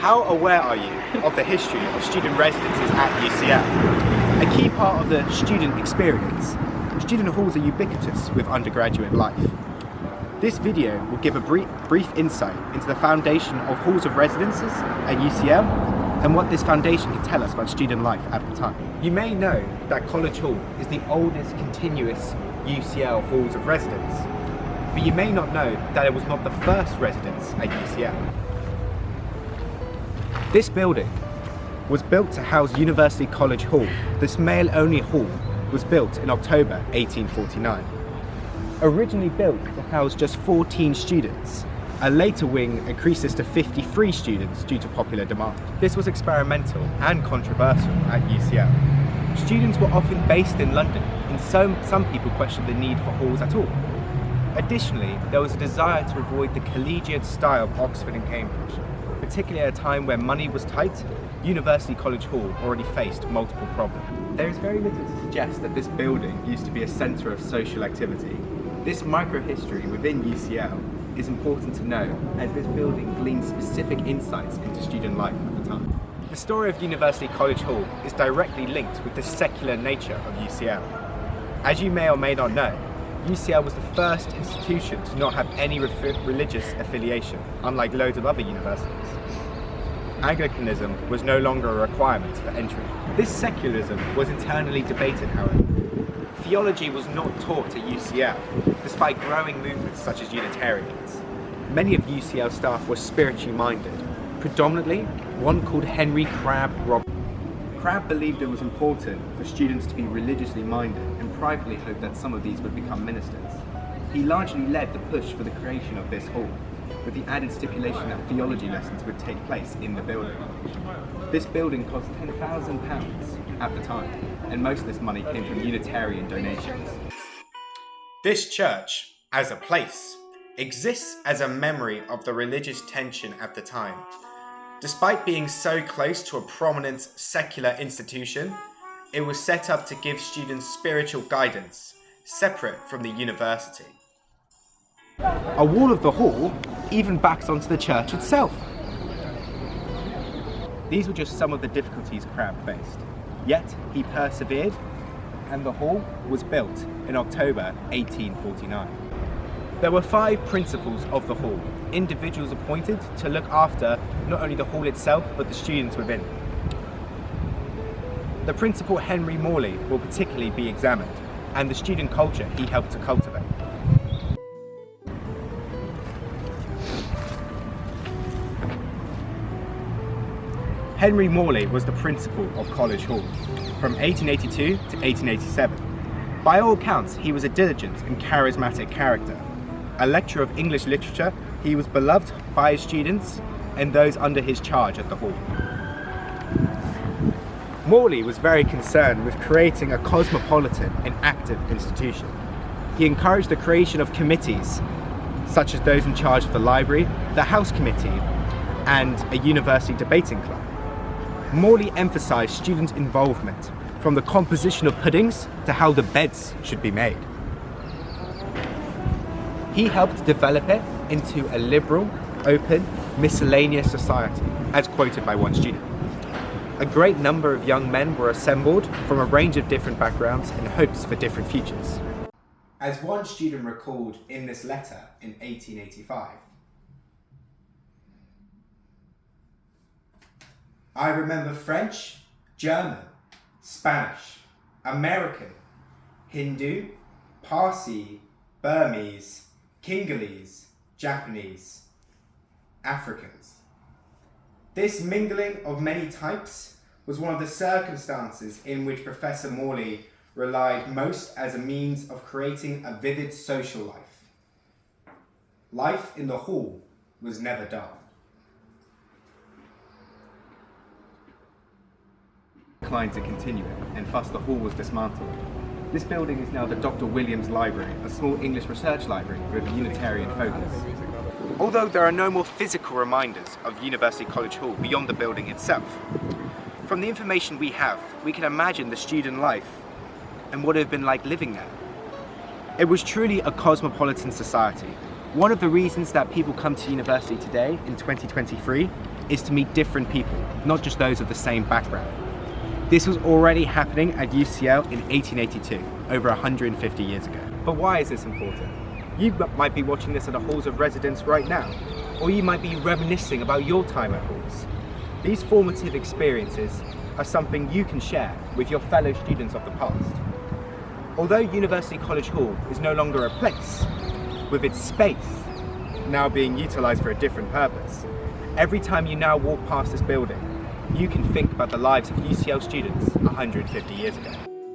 How aware are you of the history of student residences at UCL? A key part of the student experience, student halls are ubiquitous with undergraduate life. This video will give a brief insight into the foundation of halls of residences at UCL and what this foundation can tell us about student life at the time. You may know that College Hall is the oldest continuous UCL halls of residence, but you may not know that it was not the first residence at UCL. This building was built to house University College Hall. This male-only hall was built in October 1849. Originally built to house just 14 students, a later wing increases to 53 students due to popular demand. This was experimental and controversial at UCL. Students were often based in London, and some people questioned the need for halls at all. Additionally, there was a desire to avoid the collegiate style of Oxford and Cambridge, particularly at a time where money was tight. University College Hall already faced multiple problems. There is very little to suggest that this building used to be a centre of social activity. This microhistory within UCL is important to know, as this building gleans specific insights into student life at the time. The story of University College Hall is directly linked with the secular nature of UCL. As you may or may not know, UCL was the first institution to not have any religious affiliation, unlike loads of other universities. Anglicanism was no longer a requirement for entry. This secularism was internally debated, however. Theology was not taught at UCL, despite growing movements such as Unitarians. Many of UCL staff were spiritually minded, predominantly one called Henry Robinson. Crabbe believed it was important for students to be religiously minded and privately hoped that some of these would become ministers. He largely led the push for the creation of this hall, with the added stipulation that theology lessons would take place in the building. This building cost £10,000 at the time, and most of this money came from Unitarian donations. This church, as a place, exists as a memory of the religious tension at the time. Despite being so close to a prominent secular institution, it was set up to give students spiritual guidance, separate from the university. A wall of the hall even backs onto the church itself. These were just some of the difficulties Crabbe faced. Yet he persevered, and the hall was built in October 1849. There were 5 principals of the hall, individuals appointed to look after not only the hall itself, but the students within. The principal, Henry Morley, will particularly be examined, and the student culture he helped to cultivate. Henry Morley was the principal of College Hall from 1882 to 1887. By all accounts, he was a diligent and charismatic character. A lecturer of English literature, he was beloved by his students and those under his charge at the hall. Morley was very concerned with creating a cosmopolitan and active institution. He encouraged the creation of committees, such as those in charge of the library, the House Committee, and a university debating club. Morley emphasised student involvement, from the composition of puddings to how the beds should be made. He helped develop it into a liberal, open, miscellaneous society, as quoted by one student. A great number of young men were assembled from a range of different backgrounds and hopes for different futures. As one student recalled in this letter in 1885, I remember French, German, Spanish, American, Hindu, Parsi, Burmese, Kingolese, Japanese, Africans. This mingling of many types was one of the circumstances in which Professor Morley relied most as a means of creating a vivid social life. Life in the hall was never dull. Declined to continue it, and thus the hall was dismantled. This building is now the Dr. Williams Library, a small English research library with a Unitarian focus. Although there are no more physical reminders of University College Hall beyond the building itself, from the information we have, we can imagine the student life and what it would have been like living there. It was truly a cosmopolitan society. One of the reasons that people come to university today in 2023 is to meet different people, not just those of the same background. This was already happening at UCL in 1882, over 150 years ago. But why is this important? You might be watching this at the halls of residence right now, or you might be reminiscing about your time at halls. These formative experiences are something you can share with your fellow students of the past. Although University College Hall is no longer a place, with its space now being utilised for a different purpose, every time you now walk past this building, you can think about the lives of UCL students 150 years ago.